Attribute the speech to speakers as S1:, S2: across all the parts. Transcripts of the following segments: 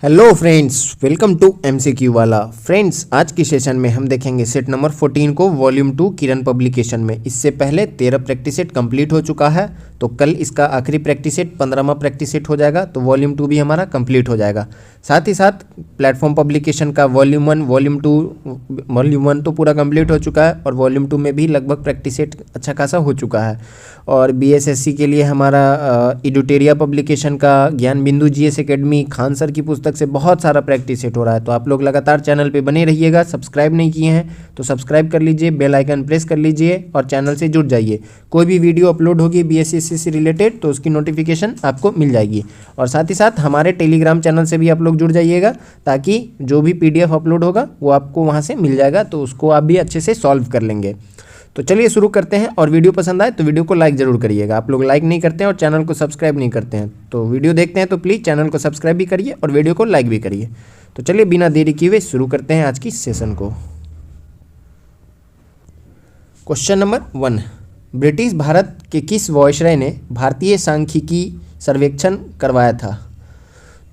S1: Hello friends, welcome to MCQ वाला। Friends, आज की सेशन में हम देखेंगे सेट नंबर 14 को वॉल्यूम 2 किरण पब्लिकेशन में। इससे पहले 13 प्रैक्टिस सेट कंप्लीट हो चुका है, तो कल इसका आखिरी प्रैक्टिस सेट 15वां प्रैक्टिस सेट हो जाएगा, तो वॉल्यूम 2 भी हमारा कंप्लीट हो जाएगा। साथ ही साथ प्लेटफॉर्म पब्लिकेशन का वॉल्यूम 1 वॉल्यूम 1 तो पूरा कंप्लीट हो चुका है, और वॉल्यूम 2 में भी लगभग प्रैक्टिस सेट अच्छा खासा हो चुका है। और बीएसएससी के लिए हमारा एडुटेरिया पब्लिकेशन का ज्ञान बिंदु जीएस एकेडमी खान सर की पुस्तक से बहुत सारा प्रैक्टिस सेट हो रहा है। तो आप लोग लगातार चैनल पे बने रहिएगा। सब्सक्राइब नहीं किए हैं तो सब्सक्राइब कर लीजिए, बेल आइकन प्रेस कर लीजिए और चैनल से जुड़ जाइए। कोई भी वीडियो अपलोड होगी बीएसएससी से रिलेटेड तो उसकी नोटिफिकेशन आपको मिल जाएगी। और साथ ही साथ हमारे टेलीग्राम चैनल से भी आप लोग जुड़ जाइएगा, ताकि जो भी पीडीएफ अपलोड होगा वो आपको वहाँ से मिल जाएगा, तो उसको आप भी अच्छे से सॉल्व कर लेंगे। तो चलिए शुरू करते हैं। और वीडियो पसंद आए तो वीडियो को लाइक ज़रूर करिएगा। आप लोग लाइक नहीं करते हैं और चैनल को सब्सक्राइब नहीं करते हैं, तो वीडियो देखते हैं तो प्लीज़ चैनल को सब्सक्राइब भी करिए और वीडियो को लाइक भी करिए। तो चलिए बिना देरी किए हुए शुरू करते हैं आज की सेशन को। क्वेश्चन नंबर 1, ब्रिटिश भारत के किस वॉयसरॉय ने भारतीय सांख्यिकी सर्वेक्षण करवाया था?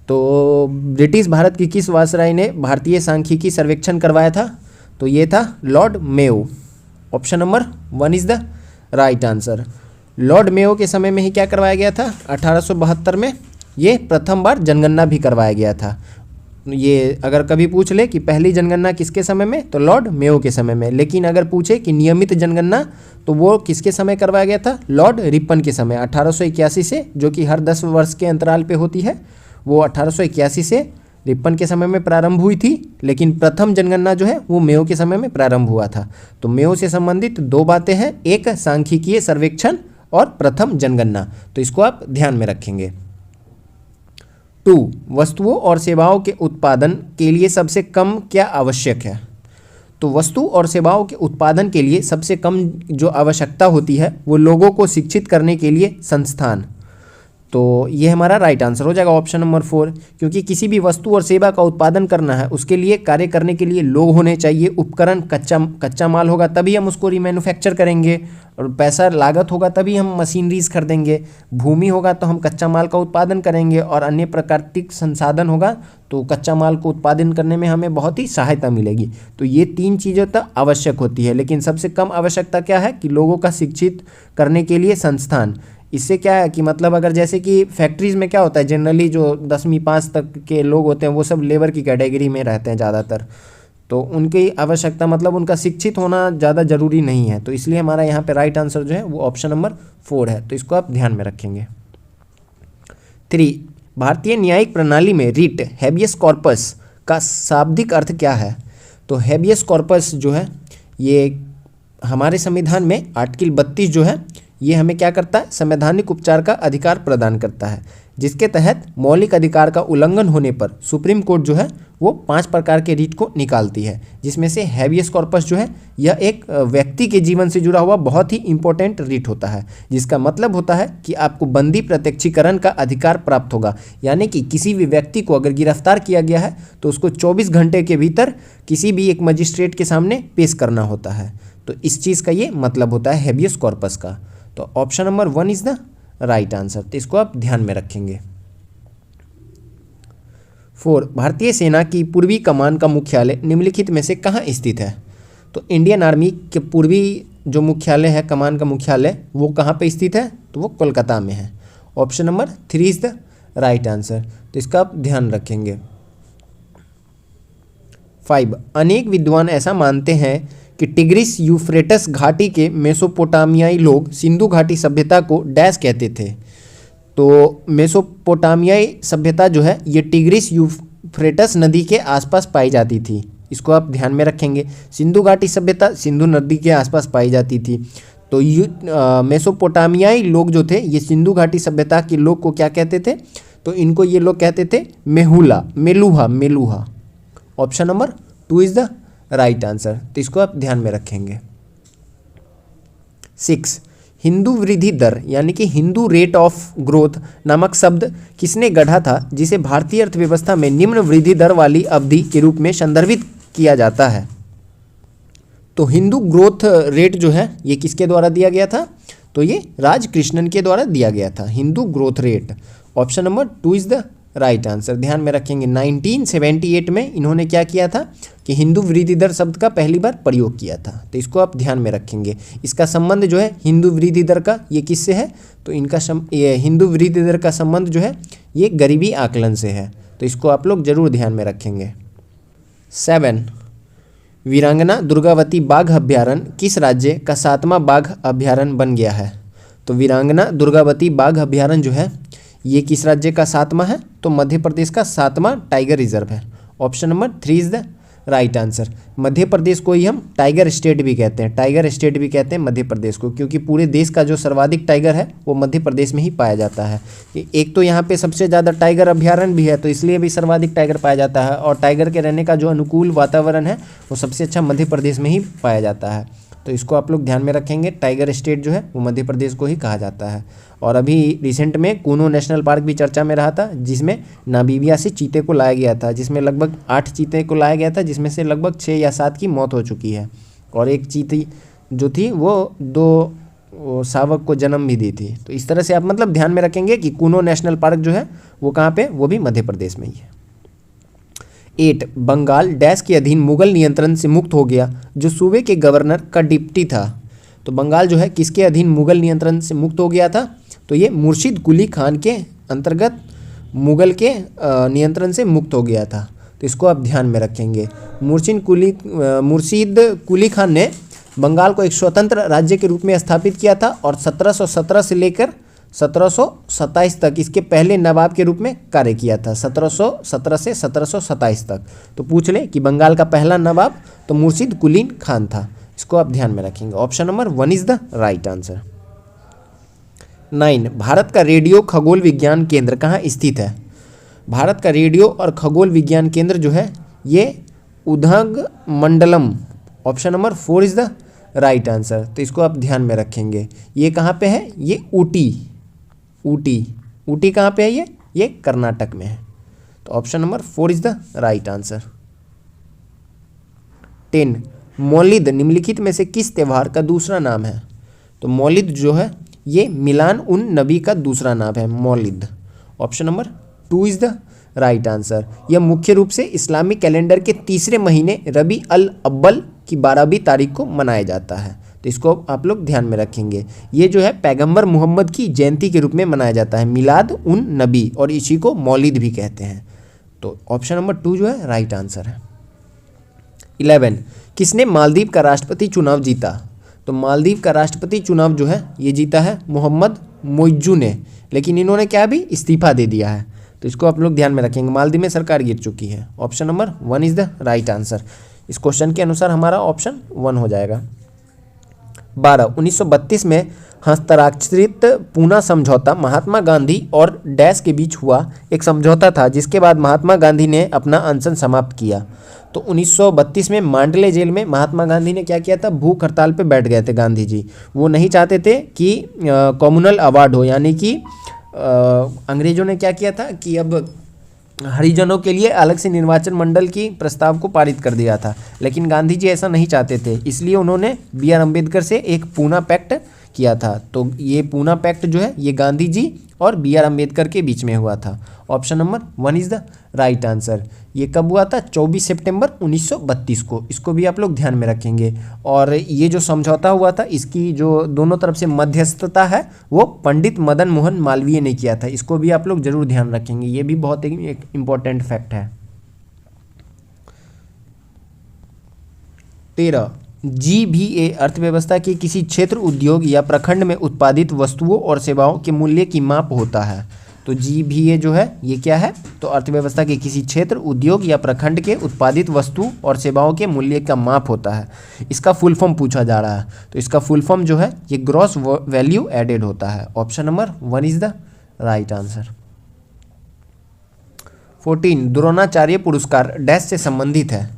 S1: तो ब्रिटिश भारत की किस वॉयसरॉय ने भारतीय सांख्यिकी सर्वेक्षण करवाया था? तो ये था Lord Mayo. Option number 1 is the right answer. Lord Mayo के समय में ही क्या करवाया गया था? 1872 में ये प्रथम बार जनगणना भी करवाया गया था। ये अगर कभी पूछ ले कि पहली जनगणना किसके समय में, तो लॉर्ड मेयो के समय में। लेकिन अगर पूछे कि नियमित जनगणना, तो वो किसके समय करवाया गया था? लॉर्ड रिपन के समय 1881 से, जो कि हर 10 वर्ष के अंतराल पे होती है। वो 1881 से रिपन के समय में प्रारंभ हुई थी, लेकिन प्रथम जनगणना जो है वो मेयो के समय में प्रारंभ हुआ था। तो मेयो से संबंधित दो बातें हैं, एक सांख्यिकीय सर्वेक्षण और प्रथम जनगणना, तो इसको आप ध्यान में रखेंगे। 2, वस्तुओं और सेवाओं के उत्पादन के लिए सबसे कम क्या आवश्यक है? तो वस्तु और सेवाओं के उत्पादन के लिए सबसे कम जो आवश्यकता होती है वो लोगों को शिक्षित करने के लिए संस्थान। तो ये हमारा राइट आंसर हो जाएगा ऑप्शन नंबर 4, क्योंकि किसी भी वस्तु और सेवा का उत्पादन करना है, उसके लिए कार्य करने के लिए लोग होने चाहिए, उपकरण कच्चा माल होगा तभी हम उसको रीमैन्युफैक्चर करेंगे, और पैसा लागत होगा तभी हम मशीनरीज खरीदेंगे, भूमि होगा तो हम कच्चा माल का उत्पादन करेंगे, और अन्य प्राकृतिक संसाधन होगा तो कच्चा माल को उत्पादन करने में हमें बहुत ही सहायता मिलेगी। तो ये 3 चीज़ें तो आवश्यक होती है, लेकिन सबसे कम आवश्यकता क्या है कि लोगों का शिक्षित करने के लिए संस्थान। इससे क्या है कि मतलब अगर जैसे कि फैक्ट्रीज़ में क्या होता है, जनरली जो 10वीं पास तक के लोग होते हैं वो सब लेबर की कैटेगरी में रहते हैं ज़्यादातर, तो उनकी आवश्यकता मतलब उनका शिक्षित होना ज़्यादा ज़रूरी नहीं है। तो इसलिए हमारा यहाँ पे राइट आंसर जो है वो ऑप्शन नंबर 4 है, तो इसको आप ध्यान में रखेंगे। 3, भारतीय न्यायिक प्रणाली में रिट हैबियस कॉर्पस का शाब्दिक अर्थ क्या है? तो हैबियस कॉर्पस जो है ये हमारे संविधान में आर्टिकल 32 जो है ये हमें क्या करता है? संवैधानिक उपचार का अधिकार प्रदान करता है, जिसके तहत मौलिक अधिकार का उल्लंघन होने पर सुप्रीम कोर्ट जो है वो 5 प्रकार के रिट को निकालती है, जिसमें से हैबियस कॉर्पस जो है यह एक व्यक्ति के जीवन से जुड़ा हुआ बहुत ही इंपॉर्टेंट रिट होता है, जिसका मतलब होता है कि आपको बंदी प्रत्यक्षीकरण का अधिकार प्राप्त होगा। यानी कि किसी भी व्यक्ति को अगर गिरफ्तार किया गया है तो उसको 24 घंटे के भीतर किसी भी एक मजिस्ट्रेट के सामने पेश करना होता है। तो इस चीज़ का ये मतलब होता है हैबियस कॉर्पस का। तो option number 1 is the right answer, तो इसको आप ध्यान में रखेंगे। 4, भारतीय सेना की पूर्वी कमान का मुख्यालय निम्नलिखित में से कहाँ स्थित है? तो इंडियन आर्मी के पूर्वी जो मुख्यालय है, कमान का मुख्यालय, वो कहाँ पे स्थित है? तो वो कोलकाता में है। Option number 3 is the right answer, तो इसका आप ध्यान रखेंगे। 5, अनेक विद्वान ऐसा मानते हैं कि टिग्रिस यूफ्रेटस घाटी के मेसोपोटामियाई लोग सिंधु घाटी सभ्यता को डैश कहते थे। तो मेसोपोटामियाई सभ्यता जो है ये टिग्रिस यूफ्रेटस नदी के आसपास पाई जाती थी, इसको आप ध्यान में रखेंगे। सिंधु घाटी सभ्यता सिंधु नदी के आसपास पाई जाती थी। तो मेसोपोटामियाई लोग जो थे ये सिंधु घाटी सभ्यता के लोग को क्या कहते थे? तो इनको ये लोग कहते थे Meluha. Option number 2 is the right answer, तो इसको आप ध्यान में रखेंगे। 6, हिंदू वृद्धि दर यानी कि हिंदू रेट ऑफ ग्रोथ नामक शब्द किसने गढ़ा था, जिसे भारतीय अर्थव्यवस्था में निम्न वृद्धि दर वाली अवधि के रूप में संदर्भित किया जाता है? तो हिंदू ग्रोथ रेट जो है ये किसके द्वारा दिया गया था? तो ये राजकृष्णन के द्वारा दिया गया था, Hindu growth rate. Option number 2 is the right answer. ध्यान में रखेंगे 1978 में इन्होंने क्या किया था कि हिंदू वृद्धि दर शब्द का पहली बार प्रयोग किया था, तो इसको आप ध्यान में रखेंगे। इसका संबंध जो है हिंदू वृद्धि दर का ये किससे है, तो ये हिंदू वृद्धि दर का संबंध जो है ये गरीबी आकलन से है, तो इसको आप लोग जरूर ध्यान में रखेंगे। 7, वीरांगना दुर्गावती बाघ अभ्यारण्य किस राज्य का 7वां बाघ अभ्यारण्य बन गया है। तो वीरांगना दुर्गावती बाघ अभ्यारण्य जो है ये किस राज्य का 7वां है, तो मध्य प्रदेश का 7वां टाइगर रिजर्व है। Option number 3 is the right answer. Madhya Pradesh को ही हम टाइगर स्टेट भी कहते हैं, टाइगर स्टेट भी कहते हैं मध्य प्रदेश को, क्योंकि पूरे देश का जो सर्वाधिक टाइगर है वो मध्य प्रदेश में ही पाया जाता है। एक तो यहाँ पे सबसे ज़्यादा टाइगर अभ्यारण्य भी है, तो इसलिए भी सर्वाधिक टाइगर पाया जाता है, और टाइगर के रहने का जो अनुकूल वातावरण है वो सबसे अच्छा मध्य प्रदेश में ही पाया जाता है, तो इसको आप लोग ध्यान में रखेंगे। टाइगर स्टेट जो है वो मध्य प्रदेश को ही कहा जाता है। और अभी रिसेंट में कूनो नेशनल पार्क भी चर्चा में रहा था, जिसमें नामीबिया से चीते को लाया गया था, जिसमें लगभग 8 चीते को लाया गया था, जिसमें से लगभग 6 या 7 की मौत हो चुकी है, और एक चीती जो थी वो 2 शावक को जन्म भी दी थी। तो इस तरह से आप मतलब ध्यान में रखेंगे कि कूनो नेशनल पार्क जो है वो कहाँ पे, वो भी मध्य प्रदेश में ही है। 8, बंगाल डैश के अधीन मुगल नियंत्रण से मुक्त हो गया जो सूबे के गवर्नर का डिप्टी था। तो बंगाल जो है किसके अधीन मुगल नियंत्रण से मुक्त हो गया था, तो ये मुर्शिद कुली खान के अंतर्गत मुगल के नियंत्रण से मुक्त हो गया था, तो इसको आप ध्यान में रखेंगे। मुर्शिद कुली खान ने बंगाल को एक स्वतंत्र राज्य के रूप में स्थापित किया था, और 1717 से लेकर 1727 तक इसके पहले नवाब के रूप में कार्य किया था, 1717 से 1727 तक। तो पूछ ले कि बंगाल का पहला नवाब तो मुर्शिद कुली खान था, इसको आप ध्यान में रखेंगे। Option number 1 is the right answer. 9, Bharat का रेडियो खगोल विज्ञान केंद्र कहाँ स्थित है। भारत का रेडियो और खगोल विज्ञान केंद्र जो है ये Udhagamandalam, option number 4 is the right answer, तो इसको आप ध्यान में रखेंगे। ये कहाँ पे है, ये ऊटी कहाँ पे है, ये कर्नाटक में है, तो option number 4 is the right answer. 10, मौलिद निम्नलिखित में से किस त्यौहार का दूसरा नाम है। तो मौलिद जो है ये मिलान उन नबी का दूसरा नाम है, मौलिद। Option number 2 is the right answer. यह मुख्य रूप से इस्लामिक कैलेंडर के तीसरे महीने रबी अल अव्वल की 12वीं तारीख को मनाया जाता है, तो इसको आप लोग ध्यान में रखेंगे। ये जो है पैगंबर मोहम्मद की जयंती के रूप में मनाया जाता है, मिलाद उन नबी, और इसी को मौलिद भी कहते हैं, तो ऑप्शन नंबर 2 जो है राइट आंसर है। 11, किसने मालदीव का राष्ट्रपति चुनाव जीता। तो मालदीव का राष्ट्रपति चुनाव जो है ये जीता है मोहम्मद मोइज्जू ने, लेकिन इन्होंने क्या भी इस्तीफा दे दिया है, तो इसको आप लोग ध्यान में रखेंगे। मालदीव में सरकार गिर चुकी है, option number 1 is the right answer. इस क्वेश्चन के अनुसार हमारा ऑप्शन 1 हो जाएगा। 12, 1932 में हस्ताक्षरित पूना समझौता महात्मा गांधी और डैश के बीच हुआ एक समझौता था, जिसके बाद महात्मा गांधी ने अपना अनशन समाप्त किया। तो 1932 में मांडले जेल में महात्मा गांधी ने क्या किया था, भूख हड़ताल पे बैठ गए थे गांधी जी। वो नहीं चाहते थे कि कम्युनल अवार्ड हो, यानी कि अंग्रेजों ने क्या किया था कि अब हरिजनों के लिए अलग से निर्वाचन मंडल की प्रस्ताव को पारित कर दिया था, लेकिन गांधी जी ऐसा नहीं चाहते थे, इसलिए उन्होंने B.R. अम्बेडकर से एक पूना पैक्ट किया था। तो ये पूना पैक्ट जो है ये गांधी जी और B.R. अम्बेडकर के बीच में हुआ था। Option number 1 is the right answer. ये कब हुआ था, 24 सितंबर 1932 को, इसको भी आप लोग ध्यान में रखेंगे। और ये जो समझौता हुआ था इसकी जो दोनों तरफ से मध्यस्थता है वो पंडित मदन मोहन मालवीय ने किया था, इसको भी आप लोग जरूर ध्यान रखेंगे, ये भी बहुत एक इम्पोर्टेंट फैक्ट है। 13, GVA अर्थव्यवस्था के किसी क्षेत्र, उद्योग या प्रखंड में उत्पादित वस्तुओं और सेवाओं के मूल्य की माप होता है। तो GVA जो है ये क्या है, तो अर्थव्यवस्था के किसी क्षेत्र, उद्योग या प्रखंड के उत्पादित वस्तु और सेवाओं के मूल्य का माप होता है। इसका फुल फॉर्म पूछा जा रहा है, तो इसका फुल फॉर्म जो है ये ग्रॉस वैल्यू एडेड होता है। Option number 1 is the right answer. 14, Dronacharya पुरस्कार डैश से संबंधित है।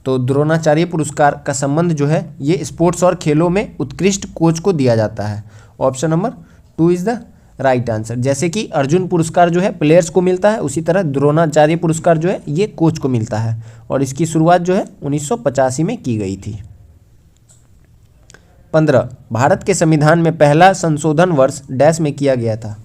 S1: तो द्रोणाचार्य पुरस्कार का संबंध जो है ये स्पोर्ट्स और खेलों में उत्कृष्ट कोच को दिया जाता है। Option number 2 is the right answer. जैसे कि अर्जुन पुरस्कार जो है प्लेयर्स को मिलता है, उसी तरह द्रोणाचार्य पुरस्कार जो है ये कोच को मिलता है, और इसकी शुरुआत जो है 1985 में की गई थी। 15, भारत के संविधान में पहला संशोधन वर्ष डैश में किया गया था।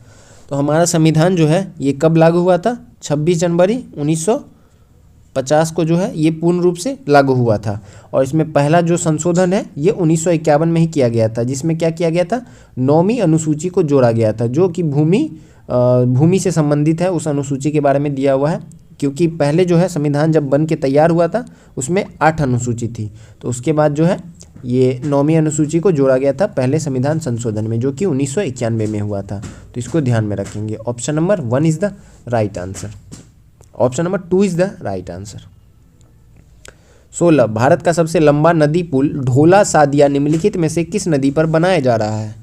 S1: तो तो हमारा संविधान जो है ये कब लागू हुआ था? 26 जनवरी 1950 को जो है ये पूर्ण रूप से लागू हुआ था। और इसमें पहला जो संशोधन है ये 1951 में ही किया गया था, जिसमें क्या किया गया था? 9वीं अनुसूची को जोड़ा गया था, जो कि भूमि से संबंधित है, उस अनुसूची के बारे में दिया हुआ है। क्योंकि पहले जो है संविधान जब बन के तैयार हुआ था उसमें 8 अनुसूची थी, तो उसके बाद जो है ये 9वीं अनुसूची को जोड़ा गया था पहले संविधान संशोधन में, जो कि 1991 में हुआ था। तो इसको ध्यान में रखेंगे। Option number 1 is the right answer. Option number 2 is the right answer. 16 Bharat का सबसे लंबा नदी पुल ढोला सादिया निम्नलिखित में से किस नदी पर बनाया जा रहा है?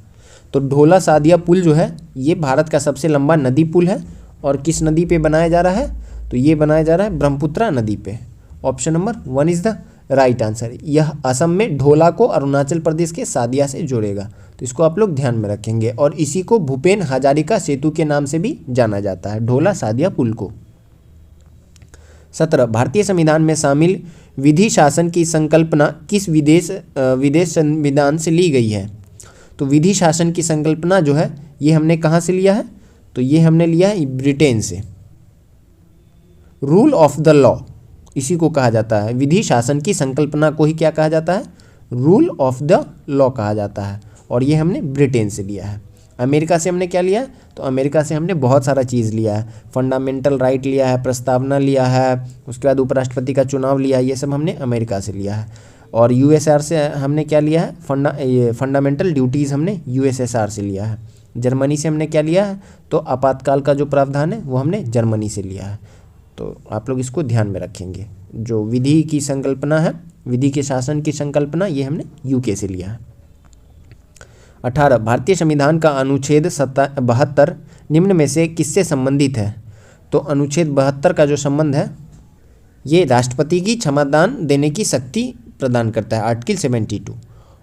S1: तो ढोला सादिया पुल जो है ये भारत का सबसे लंबा नदी पुल है, और किस नदी पे बनाया जा रहा है? तो ये बनाया जा रहा है ब्रह्मपुत्रा नदी पे। Option number 1 is the right answer. यह असम में ढोला को अरुणाचल प्रदेश के सादिया से जोड़ेगा, तो इसको आप लोग ध्यान में रखेंगे। और इसी को भूपेन हजारिका सेतु के नाम से भी जाना जाता है, ढोला सादिया पुल को। 17 भारतीय संविधान में शामिल विधि शासन की संकल्पना किस विदेश संविधान से ली गई है? तो विधि शासन की संकल्पना जो है ये हमने कहाँ से लिया है? तो ये हमने लिया है ब्रिटेन से। रूल ऑफ द लॉ इसी को कहा जाता है। विधि शासन की संकल्पना को ही क्या कहा जाता है? रूल ऑफ द लॉ कहा जाता है, और ये हमने ब्रिटेन से लिया है। अमेरिका से हमने क्या लिया है? तो अमेरिका से हमने बहुत सारा चीज़ लिया है। फंडामेंटल राइट लिया है, प्रस्तावना लिया है, उसके बाद उपराष्ट्रपति का चुनाव लिया है, ये सब हमने अमेरिका से लिया है। और यूएसआर से हमने क्या लिया है? फंडामेंटल ड्यूटीज़ हमने यूएसएसआर से लिया है। जर्मनी से हमने क्या लिया है? तो आपातकाल का जो प्रावधान है वो हमने जर्मनी से लिया है। तो आप लोग इसको ध्यान में रखेंगे। जो विधि की संकल्पना है, विधि के शासन की संकल्पना, ये हमने यूके से लिया है। 18 भारतीय संविधान का अनुच्छेद 72 निम्न में से किससे संबंधित है? तो अनुच्छेद 72 का जो संबंध है ये राष्ट्रपति की क्षमादान देने की शक्ति प्रदान करता है, article 72।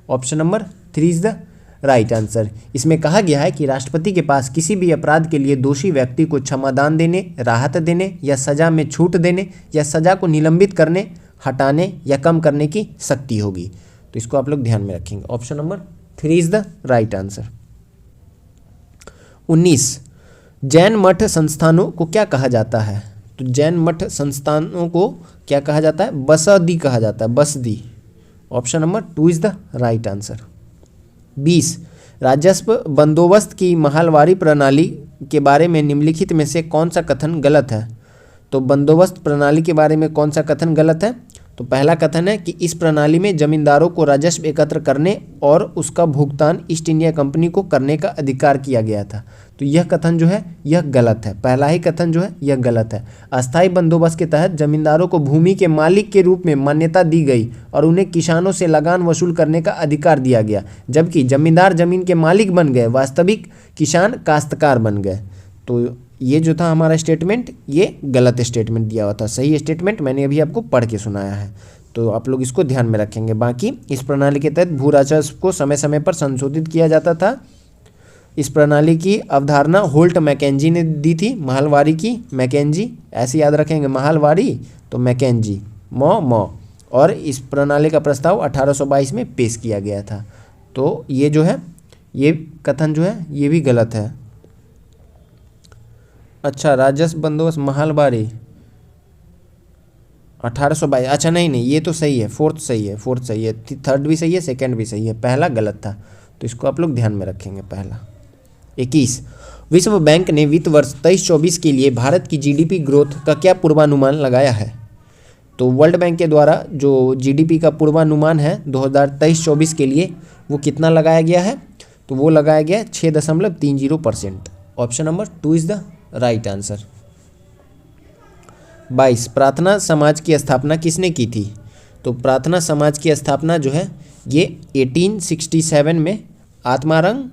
S1: Option number 3 is the right answer. इसमें कहा गया है कि राष्ट्रपति के पास किसी भी अपराध के लिए दोषी व्यक्ति को क्षमादान देने, राहत देने या सजा में छूट देने या सजा को निलंबित करने, हटाने या कम करने की शक्ति होगी। तो इसको आप लोग ध्यान में रखेंगे। Option number 3 is the right answer. 19 Jain मठ संस्थानों को क्या कहा जाता है? तो जैन मठ संस्थानों को क्या कहा जाता है? बसदी कहा जाता है, Basadi. Option number 2 is the right answer. 20 राजस्व बंदोबस्त की महलवारी प्रणाली के बारे में निम्नलिखित में से कौन सा कथन गलत है? तो बंदोबस्त प्रणाली के बारे में कौन सा कथन गलत है? तो पहला कथन है कि इस प्रणाली में जमींदारों को राजस्व एकत्र करने और उसका भुगतान ईस्ट इंडिया कंपनी को करने का अधिकार किया गया था। तो यह कथन जो है यह गलत है। पहला ही कथन जो है यह गलत है। अस्थायी बंदोबस्त के तहत जमींदारों को भूमि के मालिक के रूप में मान्यता दी गई और उन्हें किसानों से लगान वसूल करने का अधिकार दिया गया, जबकि जमींदार जमीन के मालिक बन गए, वास्तविक किसान काश्तकार बन गए। तो ये जो था हमारा स्टेटमेंट, ये गलत स्टेटमेंट दिया हुआ था। सही स्टेटमेंट मैंने अभी आपको पढ़ के सुनाया है, तो आप लोग इसको ध्यान में रखेंगे। बाकी इस प्रणाली के तहत भू राजस्व को समय समय पर संशोधित किया जाता था। इस प्रणाली की अवधारणा होल्ट मैकेंजी ने दी थी, महलवारी की मैकेंजी, ऐसे याद रखेंगे, महलवारी तो मैकेंजी, मौ। और इस प्रणाली का प्रस्ताव 1822 में पेश किया गया था। तो ये जो है ये कथन जो है ये भी गलत है। अच्छा, राजस्व बंदोबस्त महलवारी 1822, अच्छा नहीं ये तो सही है, फोर्थ सही है, थर्ड भी सही है, सेकंड भी सही है, पहला गलत था। तो इसको आप लोग ध्यान में रखेंगे। पहला 21 विश्व बैंक ने वित्त वर्ष 23-24 के लिए भारत की जीडीपी ग्रोथ का क्या पूर्वानुमान लगाया है? तो वर्ल्ड बैंक के द्वारा जो जीडीपी का पूर्वानुमान है 2023-24 के लिए वो कितना लगाया गया है? तो वो लगाया गया 6.30%। Option number 2 is the right answer. 22 प्रार्थना समाज की स्थापना किसने की थी? तो प्रार्थना समाज की स्थापना जो है ये 1867 में आत्मारंग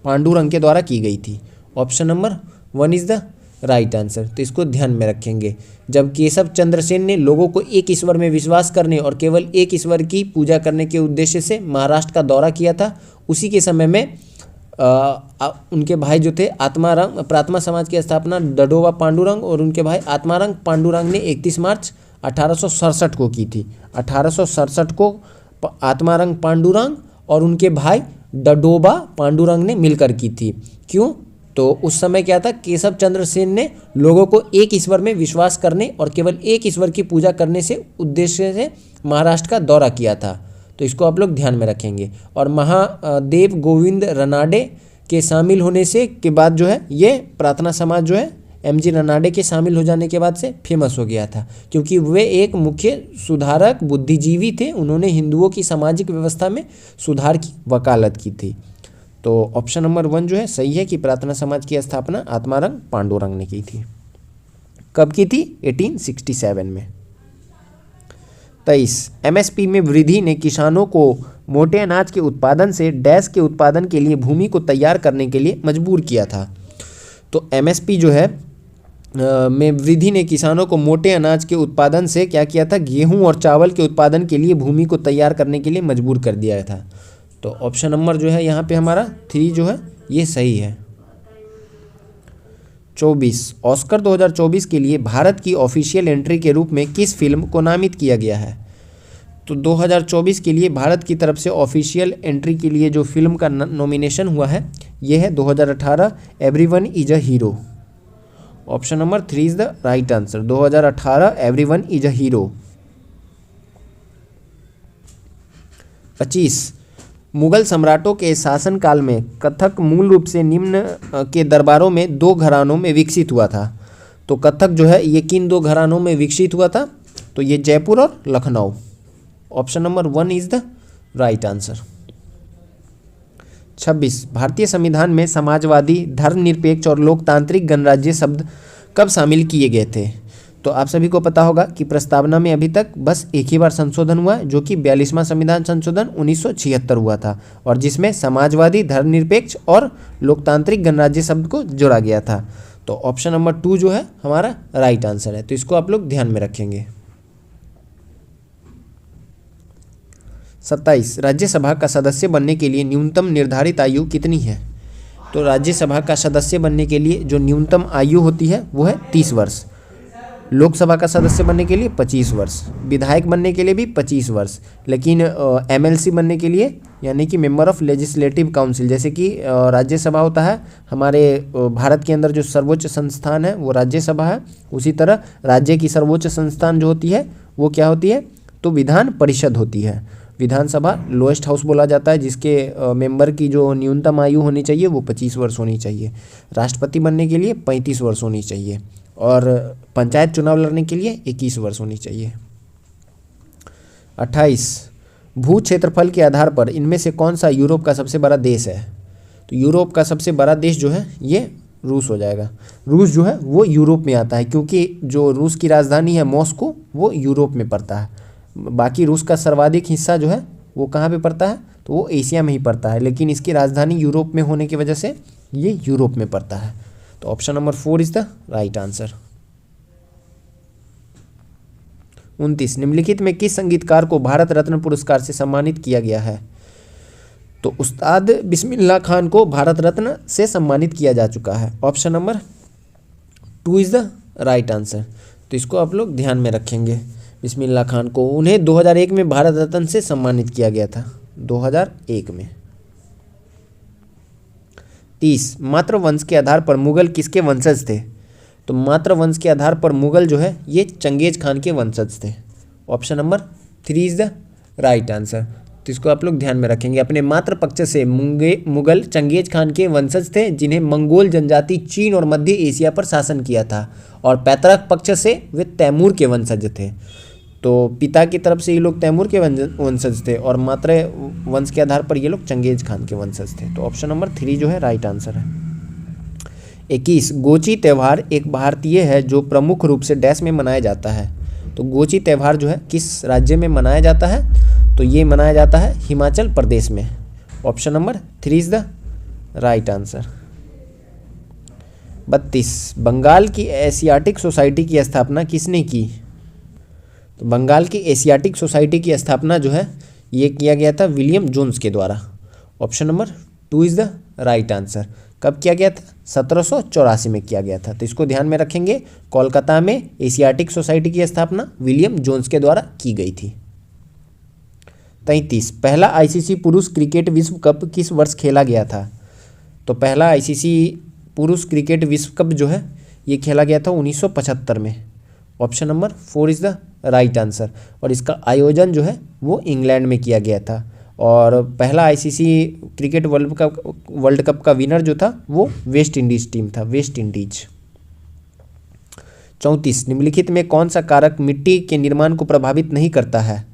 S1: पांडुरंग के द्वारा की गई थी। Option number 1 is the right answer. तो इसको ध्यान में रखेंगे। जब केशव चंद्र सेन ने लोगों को एक ईश्वर में विश्वास करने और केवल एक ईश्वर की पूजा करने के उद्देश्य से महाराष्ट्र का दौरा किया था, उसी के समय में उनके भाई जो थे आत्मारंग, प्रार्थना समाज की स्थापना डडोबा पांडुरंग और उनके भाई आत्मारंग पांडुरंग ने 31 मार्च 1867 को की थी। 1867 को आत्मारंग पांडुरंग और उनके भाई डडोबा पांडुरंग ने मिलकर की थी। क्यों? तो उस समय क्या था, केशव चंद्र सेन ने लोगों को एक ईश्वर में विश्वास करने और केवल एक ईश्वर की पूजा करने से उद्देश्य से महाराष्ट्र का दौरा किया था। तो इसको आप लोग ध्यान में रखेंगे। और महादेव गोविंद रनाडे के शामिल होने से के बाद जो है ये प्रार्थना समाज जो है एमजी रनाडे के शामिल हो जाने के बाद से फेमस हो गया था, क्योंकि वे एक मुख्य सुधारक बुद्धिजीवी थे। उन्होंने हिंदुओं की सामाजिक व्यवस्था में सुधार की वकालत की थी। तो ऑप्शन नंबर 1 जो है सही है कि प्रार्थना समाज की स्थापना आत्मारंग पांडुरंग ने की थी। कब की थी? 1867 में। 23 एमएसपी में वृद्धि ने किसानों को मोटे अनाज के उत्पादन से डैश के उत्पादन के लिए भूमि को तैयार करने के लिए मजबूर किया था। तो एमएसपी जो है में वृद्धि ने किसानों को मोटे अनाज के उत्पादन से क्या किया था, गेहूं और चावल के उत्पादन के लिए भूमि को तैयार करने के लिए मजबूर कर दिया था। तो ऑप्शन नंबर जो है यहाँ पे हमारा 3 जो है ये सही है। 24 ऑस्कर 2024 के लिए भारत की ऑफिशियल एंट्री के रूप में किस फिल्म को नामित किया गया है? तो 2024 के लिए भारत की तरफ से ऑफिशियल एंट्री के लिए जो फिल्म का नॉमिनेशन हुआ है ये है 2018 everyone is a hero. Option number 3 is the right answer. 2018 everyone is a hero. 25 Mughal सम्राटों के शासनकाल में कथक मूल रूप से निम्न के दरबारों में 2 घरानों में विकसित हुआ था। तो कथक जो है ये किन 2 घरानों में विकसित हुआ था? तो ये जयपुर और Lucknow. Option number 1 is the right answer. 26 भारतीय संविधान में समाजवादी, धर्मनिरपेक्ष और लोकतांत्रिक गणराज्य शब्द कब शामिल किए गए थे? तो आप सभी को पता होगा कि प्रस्तावना में अभी तक बस एक ही बार संशोधन हुआ है, जो कि 42वां संविधान संशोधन 1976 हुआ था, और जिसमें समाजवादी, धर्मनिरपेक्ष और लोकतांत्रिक गणराज्य शब्द को जोड़ा गया था। तो ऑप्शन नंबर 2 जो है हमारा राइट आंसर है। तो इसको आप लोग ध्यान में रखेंगे। 27 राज्यसभा का सदस्य बनने के लिए न्यूनतम निर्धारित आयु कितनी है? तो राज्यसभा का सदस्य बनने के लिए जो न्यूनतम आयु होती है वो है 30 वर्ष। लोकसभा का सदस्य बनने के लिए 25 वर्ष, विधायक बनने के लिए भी 25 वर्ष, लेकिन एमएलसी बनने के लिए यानी कि मेंबर ऑफ लेजिस्लेटिव काउंसिल, जैसे कि राज्यसभा होता है हमारे भारत के अंदर जो सर्वोच्च संस्थान है वो राज्यसभा है, उसी तरह राज्य की सर्वोच्च संस्थान जो होती है वो क्या होती है? तो विधान परिषद होती है। विधानसभा लोएस्ट हाउस बोला जाता है, जिसके मेंबर की जो न्यूनतम आयु होनी चाहिए वो 25 वर्ष होनी चाहिए। राष्ट्रपति बनने के लिए 35 वर्ष होनी चाहिए और पंचायत चुनाव लड़ने के लिए 21 वर्ष होनी चाहिए। 28 भू क्षेत्रफल के आधार पर इनमें से कौन सा यूरोप का सबसे बड़ा देश है? तो यूरोप का सबसे बड़ा देश जो है ये रूस हो जाएगा। रूस जो है वो यूरोप में आता है, क्योंकि जो रूस की राजधानी है मॉस्को वो यूरोप में पड़ता है। बाकी रूस का सर्वाधिक हिस्सा जो है वो कहाँ पे पड़ता है? तो वो एशिया में ही पड़ता है, लेकिन इसकी राजधानी यूरोप में होने की वजह से ये यूरोप में पड़ता है। तो option number 4 is the right answer. 29 निम्नलिखित में किस संगीतकार को भारत रत्न पुरस्कार से सम्मानित किया गया है? तो उस्ताद बिस्मिल्लाह खान को भारत रत्न से सम्मानित किया जा चुका है। Option number 2 is the right answer. तो इसको आप लोग ध्यान में रखेंगे। बिस्मिल्लाह खान को उन्हें 2001 में भारत रत्न से सम्मानित किया गया था, 2001 में। 30 मात्र वंश के आधार पर मुगल किसके वंशज थे? तो मात्र वंश के आधार पर मुगल जो है ये चंगेज खान के वंशज थे। Option number 3 is the right answer. तो इसको आप लोग ध्यान में रखेंगे। अपने मात्र पक्ष से मुगल चंगेज खान के वंशज थे, जिन्हें मंगोल जनजाति चीन और मध्य एशिया पर शासन किया था, और पैतृक पक्ष से वे तैमूर के वंशज थे। तो पिता की तरफ से ये लोग तैमूर के वंशज थे और मात्र वंश के आधार पर ये लोग चंगेज खान के वंशज थे। तो ऑप्शन नंबर 3 जो है राइट आंसर है। 21 गोची त्यौहार एक भारतीय है जो प्रमुख रूप से डैश में मनाया जाता है। तो गोची त्यौहार जो है किस राज्य में मनाया जाता है? तो ये मनाया जाता है हिमाचल प्रदेश में। Option number 3 is the right answer. 32 Bengal की एशियाटिक सोसाइटी की स्थापना किसने की? तो बंगाल की एशियाटिक सोसाइटी की स्थापना जो है ये किया गया था विलियम जोन्स के द्वारा। Option number 2 is the right answer. कब किया गया था? 1784 में किया गया था। तो इसको ध्यान में रखेंगे। कोलकाता में एशियाटिक सोसाइटी की स्थापना विलियम जोन्स के द्वारा की गई थी। 33 पहला आईसीसी पुरुष क्रिकेट विश्व कप किस वर्ष खेला गया था? तो पहला आईसीसी पुरुष क्रिकेट विश्व कप जो है ये खेला गया था 1975 में। Option number 4 is the right answer. और इसका आयोजन जो है वो इंग्लैंड में किया गया था। और पहला आईसीसी क्रिकेट वर्ल्ड कप का विनर जो था वो वेस्ट इंडीज़ टीम था, वेस्ट इंडीज। 34, निम्नलिखित में कौन सा कारक मिट्टी के निर्माण को प्रभावित नहीं करता है?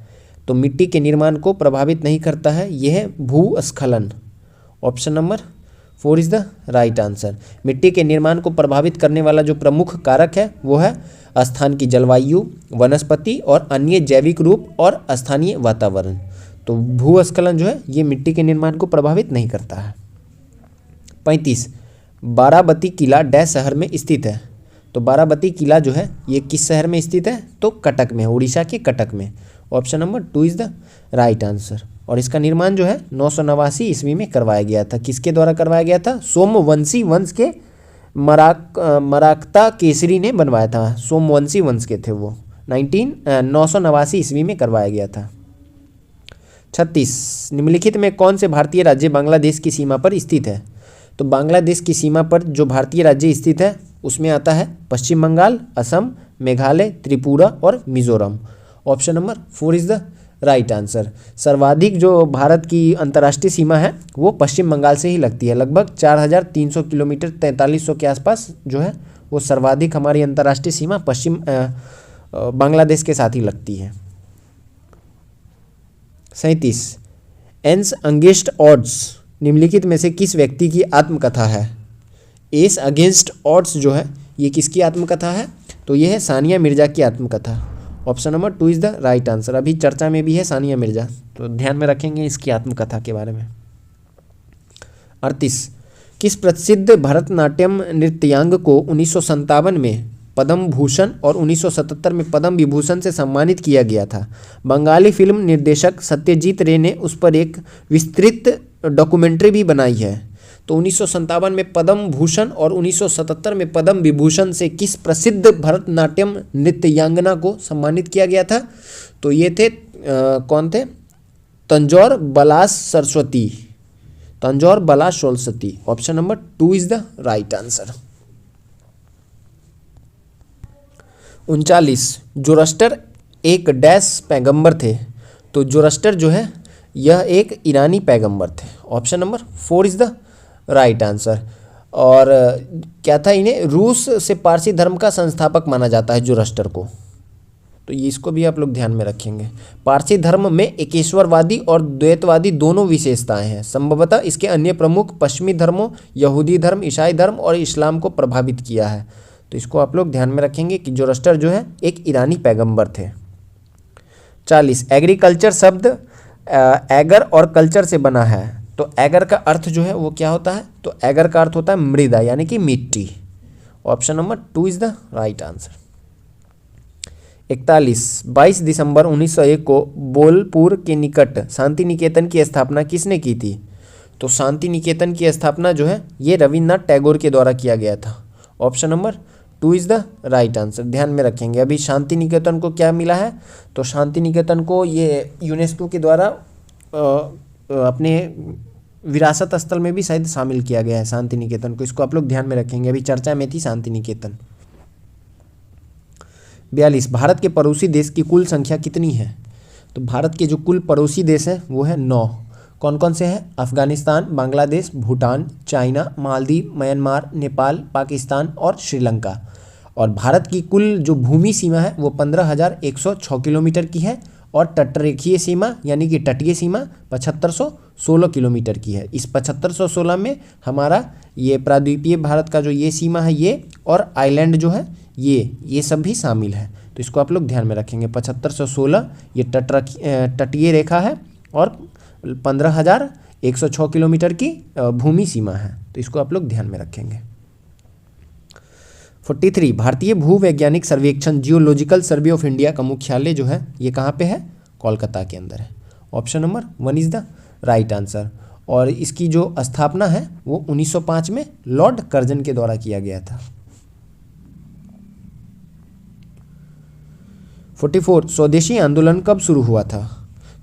S1: तो मिट्टी के निर्माण को प्रभावित नहीं करता है, यह है भूस्खलन। Option number 4 is the right answer. मिट्टी के निर्माण को प्रभावित करने वाला जो प्रमुख कारक है वो है स्थान की जलवायु, वनस्पति और अन्य जैविक रूप और स्थानीय वातावरण। तो भूस्खलन जो है ये मिट्टी के निर्माण को प्रभावित नहीं करता है। 35, बाराबती किला डैश शहर में स्थित है? तो बाराबती किला जो है ये किस शहर में स्थित है? तो कटक में, उड़ीसा के कटक में। Option number 2 is the right answer. और इसका निर्माण जो है 989 ईस्वी में करवाया गया था। किसके द्वारा करवाया गया था? सोमवंशी वंश के मराक्ता केसरी ने बनवाया था। सोमवंशी वंश के थे वो। 989 ईस्वी में करवाया गया था। 36, निम्नलिखित में कौन से भारतीय राज्य बांग्लादेश की सीमा पर स्थित है? तो बांग्लादेश की सीमा पर जो भारतीय राज्य स्थित है उसमें आता है पश्चिम बंगाल, असम, मेघालय, त्रिपुरा और Mizoram. Option number 4 is the right answer. सर्वाधिक जो भारत की अंतर्राष्ट्रीय सीमा है वो पश्चिम बंगाल से ही लगती है। लगभग 4300 किलोमीटर 4300 के आसपास जो है वो सर्वाधिक हमारी अंतर्राष्ट्रीय सीमा पश्चिम बांग्लादेश के साथ ही लगती है। 37, एंस अगेंस्ट ऑड्स निम्नलिखित में से किस व्यक्ति की आत्मकथा है? एस अगेंस्ट ऑड्स जो है ये किसकी आत्मकथा है? तो ये है सानिया मिर्जा की आत्मकथा। Option number 2 is the right answer. अभी चर्चा में भी है सानिया मिर्जा, तो ध्यान में रखेंगे इसकी आत्मकथा के बारे में। 38, किस प्रसिद्ध भरतनाट्यम नृत्यांग को 1957 में पद्म भूषण और 1977 में पद्म विभूषण से सम्मानित किया गया था? बंगाली फिल्म निर्देशक सत्यजीत रे ने उस पर एक विस्तृत डॉक्यूमेंट्री भी बनाई है। तो 1957 में पद्म भूषण और 1977 में पद्म विभूषण से किस प्रसिद्ध भरतनाट्यम नृत्यांगना को सम्मानित किया गया था? तो ये थे कौन थे? Tanjore Balasaraswati, Tanjore Balasaraswati. Option number 2 is the right answer. 39, Zoroaster एक डैश पैगंबर थे? तो जोरस्टर जो है यह एक ईरानी पैगंबर थे। Option number 4 is the right answer. और क्या था, इन्हें रूस से पारसी धर्म का संस्थापक माना जाता है जोरस्टर को। तो ये इसको भी आप लोग ध्यान में रखेंगे। पारसी धर्म में एकेश्वरवादी और द्वैतवादी दोनों विशेषताएं हैं। संभवतः इसके अन्य प्रमुख पश्चिमी धर्मों यहूदी धर्म, ईसाई धर्म और इस्लाम को प्रभावित किया है। तो इसको आप लोग ध्यान में रखेंगे कि जोरस्टर जो है एक ईरानी पैगंबर थे। 40, एग्रीकल्चर शब्द एगर और कल्चर से बना है। तो एगर का अर्थ जो है वो क्या होता है? तो एगर का अर्थ होता है मृदा यानी कि मिट्टी। Option number 2 is the right answer. 41, 22 दिसंबर 1901 को बोलपुर के निकट शांति निकेतन की स्थापना किसने की थी? तो शांति निकेतन की स्थापना जो है ये रविन्द्रनाथ टैगोर के द्वारा किया गया था। Option number 2 is the right answer. ध्यान में रखेंगे। अभी शांति निकेतन को क्या मिला है? तो शांति निकेतन को ये यूनेस्को के द्वारा अपने विरासत स्थल में भी शायद शामिल किया गया है शांति निकेतन को। इसको आप लोग ध्यान में रखेंगे। अभी चर्चा में थी शांति निकेतन। 42, भारत के पड़ोसी देश की कुल संख्या कितनी है? तो भारत के जो कुल पड़ोसी देश हैं वो है 9। कौन कौन से हैं? अफगानिस्तान, बांग्लादेश, भूटान, चाइना, मालदीव, म्यांमार, नेपाल, पाकिस्तान और श्रीलंका। और भारत की कुल जो भूमि सीमा है वो 15,106 किलोमीटर की है और तटरेखीय सीमा यानी कि तटीय सीमा 7516 किलोमीटर की है। इस 7516 में हमारा ये प्राद्वीपीय भारत का जो ये सीमा है ये और आइलैंड जो है ये सब भी शामिल है। तो इसको आप लोग ध्यान में रखेंगे। 7516 ये तटीय रेखा है और 15,106 किलोमीटर की भूमि सीमा है। तो इसको आप लोग ध्यान में रखेंगे। 43, भारतीय भूवैज्ञानिक सर्वेक्षण जियोलॉजिकल सर्वे ऑफ इंडिया का मुख्यालय जो है ये कहाँ पे है? कोलकाता के अंदर है। Option number 1 is the right answer. और इसकी जो स्थापना है वो 1905 में लॉर्ड कर्जन के द्वारा किया गया था। 44, स्वदेशी आंदोलन कब शुरू हुआ था?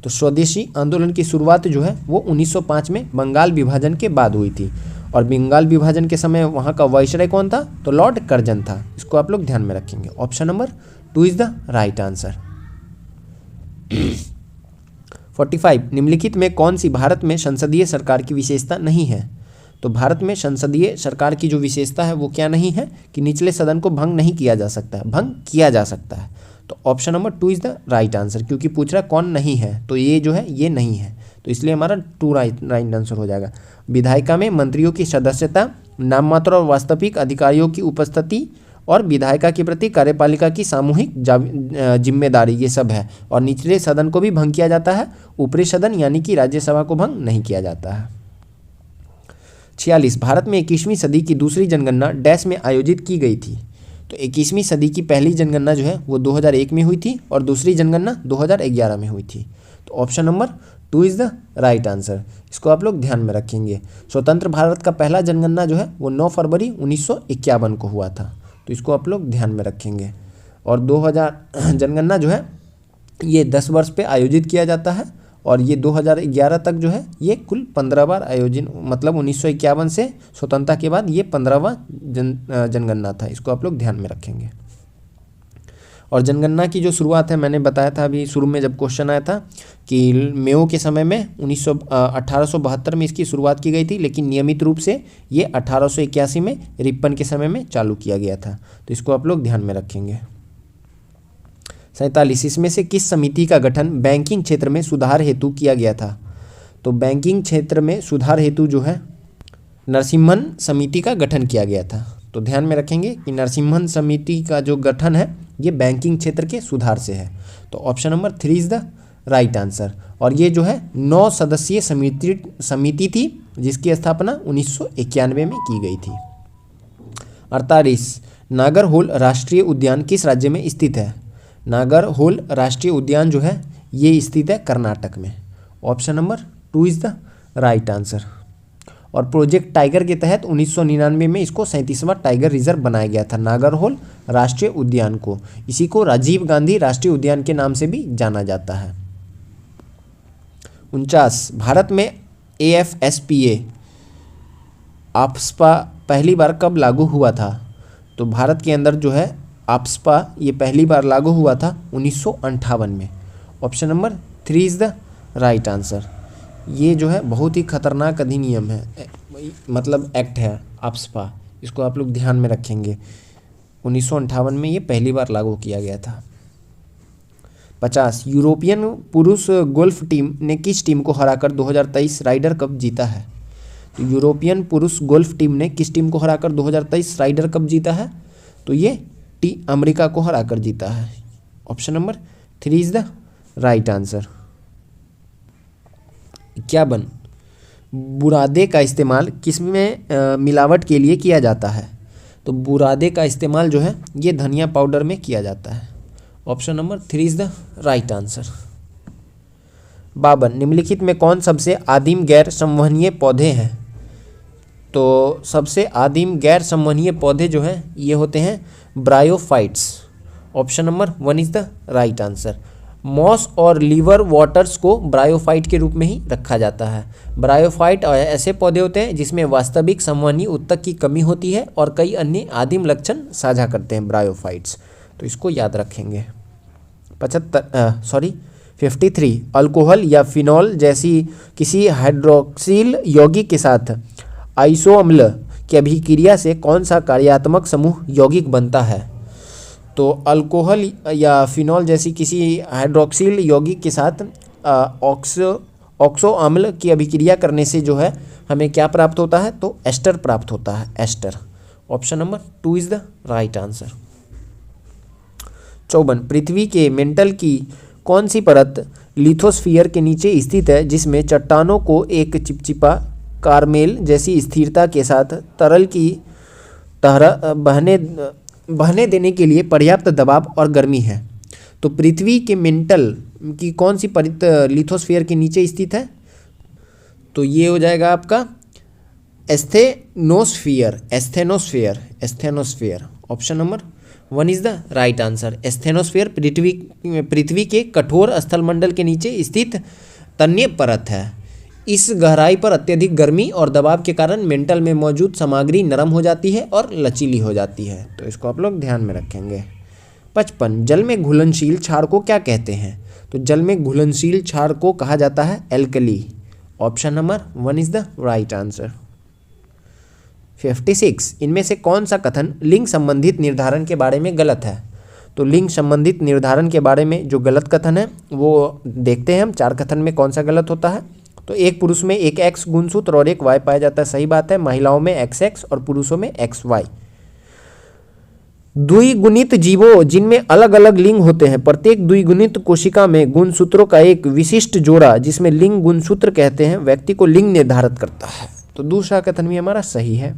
S1: तो स्वदेशी आंदोलन की शुरुआत जो है वो 1905 में बंगाल विभाजन के बाद हुई थी। और बंगाल विभाजन के समय वहाँ का वाइसराय कौन था? तो लॉर्ड कर्जन था। इसको आप लोग ध्यान में रखेंगे। Option number 2 is the right answer. 45 निम्नलिखित में कौन सी भारत में संसदीय सरकार की विशेषता नहीं है? तो भारत में संसदीय सरकार की जो विशेषता है वो क्या नहीं है कि निचले सदन को भंग नहीं किया जा सकता है, भंग किया जा सकता है। तो option number 2 is the right answer, क्योंकि पूछ रहा कौन नहीं है, तो ये जो है ये नहीं है, तो इसलिए हमारा 2 राइट आंसर हो जाएगा। विधायिका में मंत्रियों की सदस्यता, नाम मात्र और वास्तविक अधिकारियों की उपस्थिति और विधायिका के प्रति कार्यपालिका की सामूहिक जिम्मेदारी, ये सब है। और निचले सदन को भी भंग किया जाता है, ऊपरी सदन यानी कि राज्यसभा को भंग नहीं किया जाता है। 46 भारत में 21वीं सदी की दूसरी जनगणना डैश में आयोजित की गई थी? तो 21वीं सदी की पहली जनगणना जो है वो 2001 में हुई थी और दूसरी जनगणना 2011 में हुई थी। तो option number 2 is the right answer. इसको आप लोग ध्यान में रखेंगे। स्वतंत्र भारत का पहला जनगणना जो है वो 9 फरवरी 1951 को हुआ था, तो इसको आप लोग ध्यान में रखेंगे। और 2000 जनगणना जो है ये 10 वर्ष पे आयोजित किया जाता है और ये 2011 तक जो है ये कुल 15 बार आयोजन, मतलब 1951 से स्वतंत्रता के बाद ये 15वां जनगणना था। इसको आप लोग ध्यान में रखेंगे। और जनगणना की जो शुरुआत है, मैंने बताया था अभी शुरू में जब क्वेश्चन आया था कि मेयो के समय में 1872 में इसकी शुरुआत की गई थी, लेकिन नियमित रूप से ये 1881 में रिपन के समय में चालू किया गया था। तो इसको आप लोग ध्यान में रखेंगे। 47 इसमें से किस समिति का गठन बैंकिंग क्षेत्र में सुधार हेतु किया गया था? तो बैंकिंग क्षेत्र में सुधार हेतु जो है नरसिम्हन समिति का गठन किया गया था। तो ध्यान में रखेंगे कि नरसिम्हन समिति का जो गठन है ये बैंकिंग क्षेत्र के सुधार से है। तो option number 3 is the right answer. और ये जो है 9 सदस्यीय समिति थी जिसकी स्थापना 1991 में की गई थी। 48 नागरहोल राष्ट्रीय उद्यान किस राज्य में स्थित है? नागरहोल राष्ट्रीय उद्यान जो है ये स्थित है कर्नाटक में। Option number 2 is the right answer. और प्रोजेक्ट टाइगर के तहत 1999 में इसको 37वां टाइगर रिजर्व बनाया गया था, नागरहोल राष्ट्रीय उद्यान को। इसी को राजीव गांधी राष्ट्रीय उद्यान के नाम से भी जाना जाता है। 49 भारत में AFSPA AFSPA पहली बार कब लागू हुआ था? तो भारत के अंदर जो है AFSPA ये पहली बार लागू हुआ था 1958 में। Option number 3 is the right answer. ये जो है बहुत ही खतरनाक अधिनियम है, मतलब एक्ट है AFSPA, इसको आप लोग ध्यान में रखेंगे। 1958 में ये पहली बार लागू किया गया था। 50 यूरोपियन पुरुष गोल्फ टीम ने किस टीम को हराकर 2023 राइडर कप जीता है? तो यूरोपियन पुरुष गोल्फ टीम ने किस टीम को हराकर 2023 राइडर कप जीता है? तो ये अमेरिका को हराकर जीता है। Option number 3 is the right answer. 51 बुरादे का इस्तेमाल किसमें मिलावट के लिए किया जाता है? तो बुरादे का इस्तेमाल जो है ये धनिया पाउडर में किया जाता है। Option number 3 is the right answer. 52 निम्नलिखित में कौन सबसे आदिम गैर संवहनीय पौधे हैं? तो सबसे आदिम गैर संवहनीय पौधे जो हैं ये होते हैं bryophytes. Option number 1 is the right answer. Moss और लीवर वाटर्स को ब्रायोफाइट के रूप में ही रखा जाता है। ब्रायोफाइट ऐसे पौधे होते हैं जिसमें वास्तविक संवहनी ऊतक की कमी होती है और कई अन्य आदिम लक्षण साझा करते हैं ब्रायोफाइट्स, तो इसको याद रखेंगे। 53 अल्कोहल या फिनॉल जैसी किसी हाइड्रोक्सिल यौगिक के साथ आइसो अम्ल की अभिक्रिया से कौन सा कार्यात्मक समूह यौगिक बनता है? तो अल्कोहल या फिनॉल जैसी किसी हाइड्रोक्सिल यौगिक के साथ ऑक्सो अम्ल की अभिक्रिया करने से जो है हमें क्या प्राप्त होता है? तो एस्टर प्राप्त होता है, ester. Option number 2 is the right answer. 54 पृथ्वी के मेंटल की कौन सी परत लिथोस्फीयर के नीचे स्थित है जिसमें चट्टानों को एक चिपचिपा कारमेल जैसी स्थिरता के साथ तरल की तरह बहने देने के लिए पर्याप्त दबाव और गर्मी है? तो पृथ्वी के मेंटल की कौन सी परत लिथोस्फीयर के नीचे स्थित है? तो ये हो जाएगा आपका asthenosphere. Option number 1 is the right answer. Asthenosphere पृथ्वी के कठोर स्थलमंडल के नीचे स्थित तन्य परत है। इस गहराई पर अत्यधिक गर्मी और दबाव के कारण मेंटल में मौजूद सामग्री नरम हो जाती है और लचीली हो जाती है। तो इसको आप लोग ध्यान में रखेंगे। 55 जल में घुलनशील क्षार को क्या कहते हैं? तो जल में घुलनशील क्षार को कहा जाता है alkali. Option number 1 is the right answer. 56 इनमें से कौन सा कथन लिंग संबंधित निर्धारण के बारे में गलत है? तो लिंग संबंधित निर्धारण के बारे में जो गलत कथन है वो देखते हैं हम 4 कथन में कौन सा गलत होता है। तो एक पुरुष में एक एक्स गुणसूत्र और एक वाई पाया जाता है, सही बात है। महिलाओं में XX और पुरुषों में XY। द्विगुणित जीवों जिनमें अलग अलग लिंग होते हैं, प्रत्येक द्विगुणित कोशिका में गुणसूत्रों का एक विशिष्ट जोड़ा जिसमें लिंग गुणसूत्र कहते हैं व्यक्ति को लिंग निर्धारित करता है। तो दूसरा कथन भी हमारा सही है।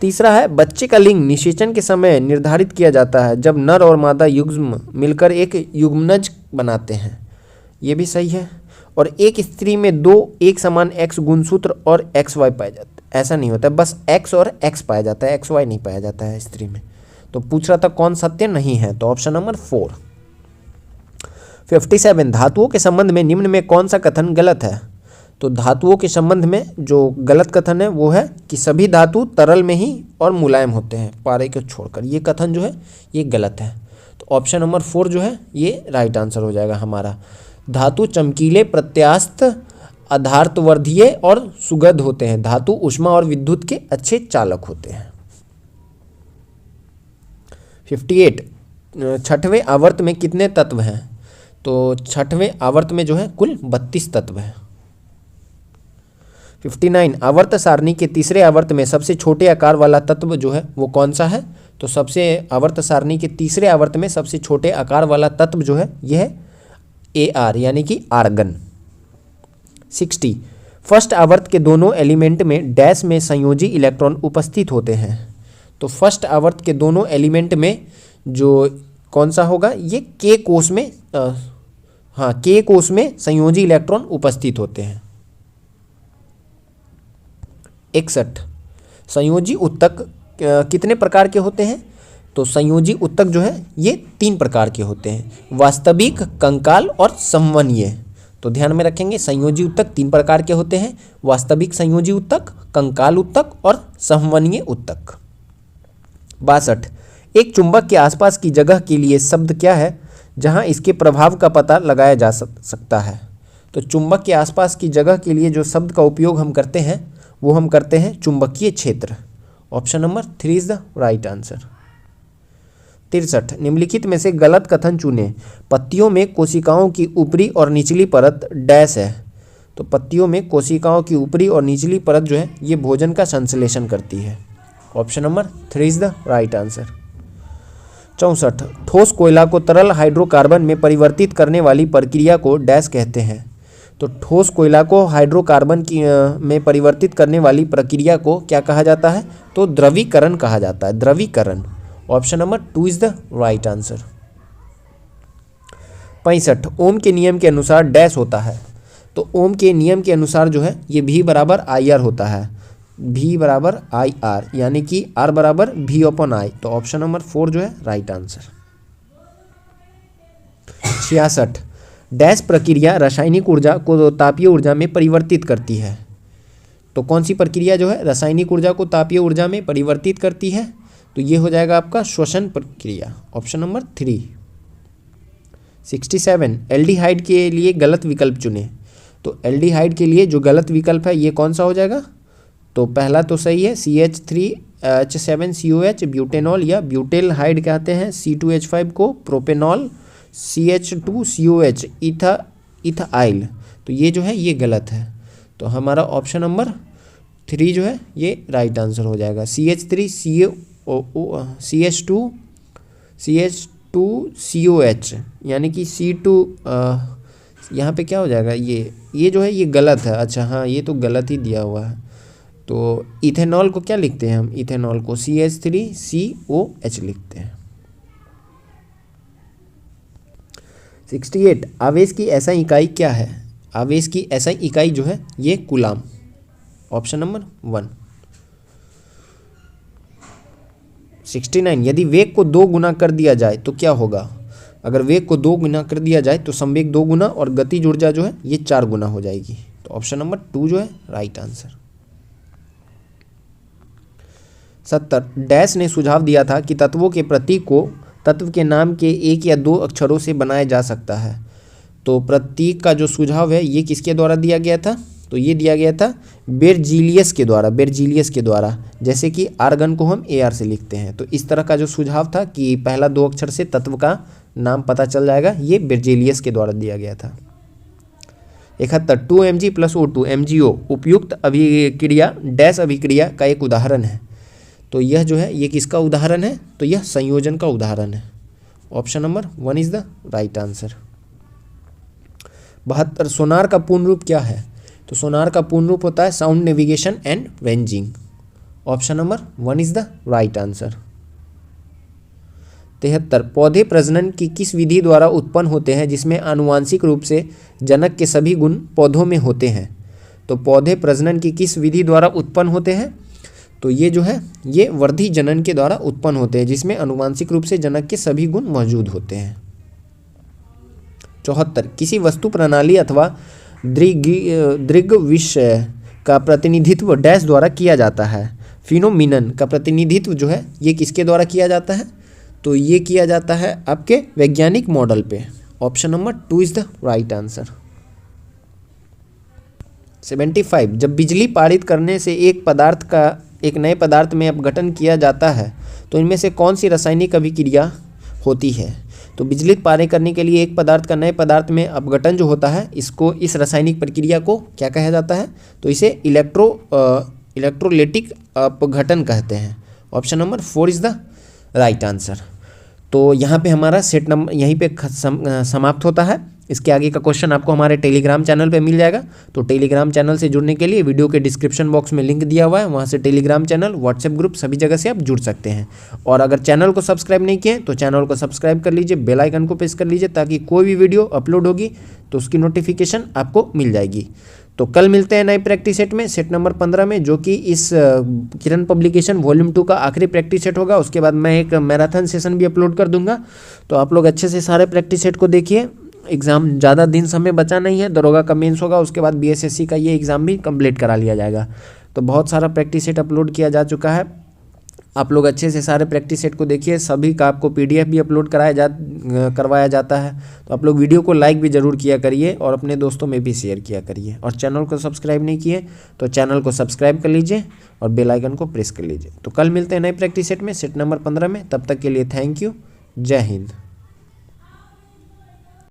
S1: तीसरा है बच्चे का लिंग निषेचन के समय निर्धारित किया जाता है जब नर और मादा युग्म मिलकर एक युग्मनज बनाते हैं, ये भी सही है। और एक स्त्री में 2 एक समान X गुणसूत्र और XY पाए जाते हैं, ऐसा नहीं होता है, बस X और X पाया जाता है, XY नहीं पाया जाता है स्त्री में। तो पूछ रहा था कौन सत्य नहीं है, तो ऑप्शन नंबर 4। 57 धातुओं के संबंध में निम्न में कौन सा कथन गलत है? तो धातुओं के संबंध में जो गलत कथन है वो है कि सभी धातु तरल में ही और मुलायम होते हैं पारे को छोड़कर, ये कथन जो है ये गलत है। तो ऑप्शन नंबर 4 जो है ये राइट आंसर हो जाएगा हमारा। धातु चमकीले, प्रत्यास्थ, अधार्तवर्धीय और सुगध होते हैं। धातु ऊष्मा और विद्युत के अच्छे चालक होते हैं। 58 छठवें आवर्त में कितने तत्व हैं? तो छठवें आवर्त में जो है कुल 32 तत्व हैं। 59 आवर्त सारणी के तीसरे आवर्त में सबसे छोटे आकार वाला तत्व जो है वो कौन सा है? तो सबसे आवर्त सारणी के तीसरे आवर्त में सबसे छोटे आकार वाला तत्व जो है यह है AR यानी कि आर्गन। 60 फर्स्ट आवर्त के दोनों एलिमेंट में डैश में संयोजी इलेक्ट्रॉन उपस्थित होते हैं। तो फर्स्ट आवर्त के दोनों एलिमेंट में जो कौन सा होगा, ये K कोष में K कोष में संयोजी इलेक्ट्रॉन उपस्थित होते हैं। 61 संयोजी उत्तक कितने प्रकार के होते हैं? तो संयोजी उत्तक जो है ये 3 प्रकार के होते हैं, वास्तविक, कंकाल और संवहनीय। तो ध्यान में रखेंगे संयोजी उत्तक 3 प्रकार के होते हैं, वास्तविक संयोजी उत्तक, कंकाल उत्तक और संवहनीय उत्तक। 62 एक चुंबक के आसपास की जगह के लिए शब्द क्या है जहां इसके प्रभाव का पता लगाया जा सकता है? तो चुंबक के आसपास की जगह के लिए जो शब्द का उपयोग हम करते हैं वो हम करते हैं चुंबकीय क्षेत्र। Option number 3 is the right answer. 63 निम्नलिखित में से गलत कथन चुनें। पत्तियों में कोशिकाओं की ऊपरी और निचली परत डैश है। तो पत्तियों में कोशिकाओं की ऊपरी और निचली परत जो है ये भोजन का संश्लेषण करती है। Option number 3 is the right answer. 64 ठोस कोयला को तरल हाइड्रोकार्बन में परिवर्तित करने वाली प्रक्रिया को डैश कहते हैं। तो ठोस कोयला को हाइड्रोकार्बन में परिवर्तित करने वाली प्रक्रिया को क्या कहा जाता है? तो द्रवीकरण कहा जाता है, द्रवीकरण। Option number 2 is the right answer. 65 Ohm के नियम के अनुसार डैश होता है। तो ओम के नियम के अनुसार जो है ये V बराबर IR होता है, V बराबर IR यानी कि R बराबर V/I। तो ऑप्शन नंबर 4 जो है राइट आंसर। 66 डैश प्रक्रिया रासायनिक ऊर्जा को तापीय ऊर्जा में परिवर्तित करती है। तो कौन सी प्रक्रिया जो है रासायनिक ऊर्जा को तापीय ऊर्जा में परिवर्तित करती है? तो ये हो जाएगा आपका श्वसन प्रक्रिया। Option number 3। 67 एल्डिहाइड के लिए गलत विकल्प चुने। तो एल्डिहाइड के लिए जो गलत विकल्प है ये कौन सा हो जाएगा? तो पहला तो सही है CH3H7COH ब्यूटेनॉल या ब्यूटेल्हाइड कहते हैं। C2H5 को प्रोपेनॉल, CH2COH इथाइल। तो ये जो है ये गलत है। तो हमारा ऑप्शन नंबर 3 जो है ये राइट आंसर हो जाएगा। CH3CH2COH यानी कि C2 यहाँ पे क्या हो जाएगा, ये जो है ये गलत है। अच्छा हाँ, ये तो गलत ही दिया हुआ है। तो इथेनॉल को क्या लिखते हैं हम? इथेनॉल को CH3COH लिखते हैं। 68 आवेश की SI इकाई क्या है? आवेश की SI इकाई जो है ये कूलाम। Option number 1। 69 यदि वेग को 2 गुना कर दिया जाए तो क्या होगा? अगर वेग को 2 गुना कर दिया जाए तो संवेग 2 गुना और गतिज ऊर्जा जो है ये 4 गुना हो जाएगी। तो तो ऑप्शन नंबर 2 जो है राइट आंसर। 70 डैश ने सुझाव दिया था कि तत्वों के प्रतीक को तत्व के नाम के एक या दो अक्षरों से बनाया जा सकता है। तो प्रतीक का जो सुझाव है ये किसके द्वारा दिया गया था? तो ये दिया गया था बेरजीलियस के द्वारा। जैसे कि आर्गन को हम AR से लिखते हैं, तो इस तरह का जो सुझाव था कि पहला 2 अक्षर से तत्व का नाम पता चल जाएगा, ये बेरजीलियस के द्वारा दिया गया था। 71 2Mg + O2 MgO उपयुक्त अभिक्रिया डैश अभिक्रिया का एक उदाहरण है। तो यह जो है ये किसका उदाहरण है? तो यह संयोजन का उदाहरण है। Option number 1 is the right answer. 72 सोनार का पूर्ण रूप क्या है? तो सोनार का पूर्ण रूप होता है sound navigation and ranging. Option number 1 is the right answer. 73 पौधे प्रजनन की किस विधि द्वारा उत्पन्न होते हैं जिसमें आनुवांशिक रूप से जनक के सभी गुण पौधों में होते हैं? तो पौधे प्रजनन की किस विधि द्वारा उत्पन्न होते हैं? तो ये जो है ये वर्धी जनन के द्वारा उत्पन्न होते हैं, जिसमें आनुवांशिक रूप से जनक के सभी गुण मौजूद होते हैं। 74 किसी वस्तु प्रणाली अथवा दृग्विषय का प्रतिनिधित्व डैश द्वारा किया जाता है। फिनोमिनन का प्रतिनिधित्व जो है ये किसके द्वारा किया जाता है? तो ये किया जाता है आपके वैज्ञानिक मॉडल पे। Option number 2 is the right answer. 75 जब बिजली पारित करने से एक पदार्थ का एक नए पदार्थ में अपघटन किया जाता है तो इनमें से कौन सी रासायनिक अभिक्रिया होती है? तो बिजली पारित करने के लिए एक पदार्थ का नए पदार्थ में अपघटन जो होता है इसको इस रासायनिक प्रक्रिया को क्या कहा जाता है? तो इसे इलेक्ट्रोलाइटिक अपघटन कहते हैं। Option number 4 is the right answer. तो यहाँ पे हमारा सेट नंबर यहीं पे समाप्त होता है। इसके आगे का क्वेश्चन आपको हमारे टेलीग्राम चैनल पे मिल जाएगा। तो टेलीग्राम चैनल से जुड़ने के लिए वीडियो के डिस्क्रिप्शन बॉक्स में लिंक दिया हुआ है, वहाँ से टेलीग्राम चैनल, व्हाट्सएप ग्रुप सभी जगह से आप जुड़ सकते हैं। और अगर चैनल को सब्सक्राइब नहीं किए तो चैनल को सब्सक्राइब कर लीजिए, बेल आइकन को प्रेस कर लीजिए ताकि कोई भी वीडियो अपलोड होगी तो उसकी नोटिफिकेशन आपको मिल जाएगी। तो कल मिलते हैं नए प्रैक्टिस सेट में, सेट नंबर 15 में, जो कि इस किरण पब्लिकेशन वॉल्यूम 2 का आखिरी प्रैक्टिस सेट होगा। उसके बाद मैं एक मैराथन सेशन भी अपलोड कर दूंगा। तो आप लोग अच्छे से सारे प्रैक्टिस सेट को देखिए। एग्ज़ाम ज़्यादा दिन समय बचा नहीं है, दरोगा का मेंस होगा, उसके बाद BSSC का ये एग्ज़ाम भी कंप्लीट करा लिया जाएगा। तो बहुत सारा प्रैक्टिस सेट अपलोड किया जा चुका है। आप लोग अच्छे से सारे प्रैक्टिस सेट को देखिए। सभी का आपको PDF भी अपलोड करवाया जाता है। तो आप लोग वीडियो को लाइक भी ज़रूर किया करिए और अपने दोस्तों में भी शेयर किया करिए। और चैनल को सब्सक्राइब नहीं किए तो चैनल को सब्सक्राइब कर लीजिए और बेल आइकन को प्रेस कर लीजिए। तो कल मिलते हैं नए प्रैक्टिस सेट में, सेट नंबर 15 में। तब तक के लिए थैंक यू। जय हिंद।